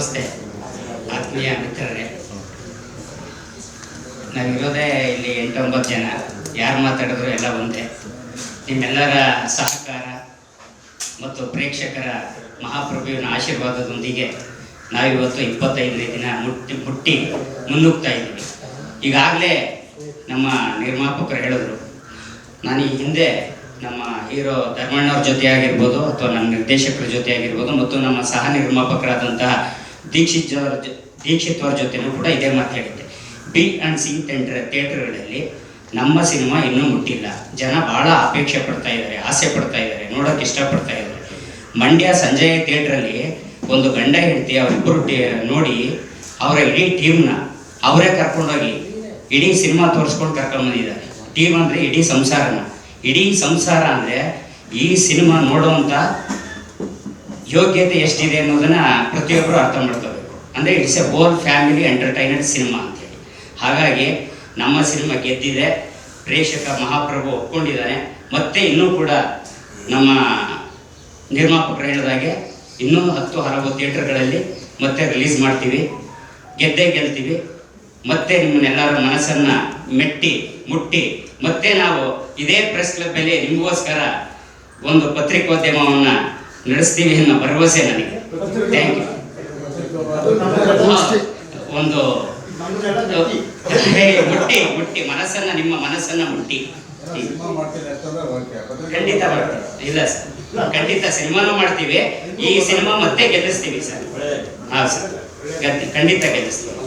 ನಮಸ್ತೆ ಆತ್ಮೀಯ ಮಿತ್ರರೇ. ನಾವಿರೋದೇ ಇಲ್ಲಿ 8-9 ಜನ. ಯಾರು ಮಾತಾಡಿದ್ರು ಎಲ್ಲ ಒಂದೇ. ನಿಮ್ಮೆಲ್ಲರ ಸಹಕಾರ ಮತ್ತು ಪ್ರೇಕ್ಷಕರ ಮಹಾಪ್ರಭುವಿನ ಆಶೀರ್ವಾದದೊಂದಿಗೆ ನಾವಿವತ್ತು 25ನೇ ದಿನ ಮುಟ್ಟಿ ಮುನ್ನುಗ್ತಾ ಇದ್ದೀವಿ. ಈಗಾಗಲೇ ನಮ್ಮ ನಿರ್ಮಾಪಕರು ಹೇಳಿದ್ರು, ನಾನು ಈ ಹಿಂದೆ ನಮ್ಮ ಹೀರೋ ಧರ್ಮಣ್ಣವ್ರ ಜೊತೆ ಆಗಿರ್ಬೋದು ಅಥವಾ ನಮ್ಮ ನಿರ್ದೇಶಕರ ಜೊತೆ ಆಗಿರ್ಬೋದು ಮತ್ತು ನಮ್ಮ ಸಹ ನಿರ್ಮಾಪಕರಾದಂತಹ ದೀಕ್ಷಿತ್ ಅವ್ರ ಜೊತೆನೂ ಕೂಡ ಇದೇ ಮಾತು ಹೇಳಿದ್ದೆ. B&C ಥಿಯೇಟರ್ಗಳಲ್ಲಿ ನಮ್ಮ ಸಿನಿಮಾ ಇನ್ನೂ ಮುಟ್ಟಿಲ್ಲ. ಜನ ಭಾಳ ಅಪೇಕ್ಷೆ ಪಡ್ತಾ ಇದ್ದಾರೆ, ಆಸೆ ಪಡ್ತಾ ಇದ್ದಾರೆ, ನೋಡೋಕೆ ಇಷ್ಟಪಡ್ತಾ ಇದ್ದಾರೆ. ಮಂಡ್ಯ ಸಂಜಯ್ ಥಿಯೇಟ್ರಲ್ಲಿ ಒಂದು ಗಂಡ ಹೆಂಡತಿ ಅವರಿಬ್ಬರು ನೋಡಿ ಅವರ ಇಡೀ ಟೀಮ್ನ ಅವರೇ ಕರ್ಕೊಂಡೋಗಿ ಇಡೀ ಸಿನಿಮಾ ತೋರಿಸ್ಕೊಂಡು ಕರ್ಕೊಂಡ್ಬಂದಿದ್ದಾರೆ. ಟೀಮ್ ಅಂದರೆ ಇಡೀ ಸಂಸಾರ ಅಂದರೆ ಈ ಸಿನಿಮಾ ನೋಡುವಂಥ ಯೋಗ್ಯತೆ ಎಷ್ಟಿದೆ ಅನ್ನೋದನ್ನು ಪ್ರತಿಯೊಬ್ಬರು ಅರ್ಥ ಮಾಡ್ಕೋಬೇಕು. ಅಂದರೆ it's A whole family entertainment cinema ಅಂತೇಳಿ. ಹಾಗಾಗಿ ನಮ್ಮ ಸಿನಿಮಾ ಗೆದ್ದಿದೆ, ಪ್ರೇಕ್ಷಕ ಮಹಾಪ್ರಭು ಒಪ್ಕೊಂಡಿದ್ದಾನೆ. ಮತ್ತೆ ಇನ್ನೂ ಕೂಡ ನಮ್ಮ ನಿರ್ಮಾಪಕರು ಹೇಳಿದಾಗೆ ಇನ್ನೂ 10-60 ಥಿಯೇಟರ್ಗಳಲ್ಲಿ ಮತ್ತೆ ರಿಲೀಸ್ ಮಾಡ್ತೀವಿ. ಗೆಲ್ತೀವಿ. ಮತ್ತೆ ನಿಮ್ಮನ್ನೆಲ್ಲರ ಮನಸ್ಸನ್ನು ಮುಟ್ಟಿ ಮತ್ತೆ ನಾವು ಇದೇ ಪ್ರೆಸ್ ಕ್ಲಬ್ಬಲ್ಲಿ ನಿಮಗೋಸ್ಕರ ಒಂದು ಪತ್ರಿಕೋದ್ಯಮವನ್ನು ನಡೆಸ್ತೀವಿ ಅನ್ನೋ ಭರವಸೆ ನನಗೆ. Thank you. ಒಂದು ಮುಟ್ಟಿ ನಿಮ್ಮ ಮನಸ್ಸನ್ನು ಮುಟ್ಟಿ ಖಂಡಿತ ಮಾಡ್ತೀವಿ. ಇಲ್ಲ ಸರ್, ಖಂಡಿತ ಸಿನಿಮಾನೂ ಮಾಡ್ತೀವಿ. ಈ ಸಿನಿಮಾ ಮತ್ತೆ ಗೆಲ್ಲಿಸ್ತೀವಿ ಸರ್. ಹಾಂ ಸರ್, ಖಂಡಿತ ಗೆಲ್ಲಿಸ್ತೀವಿ.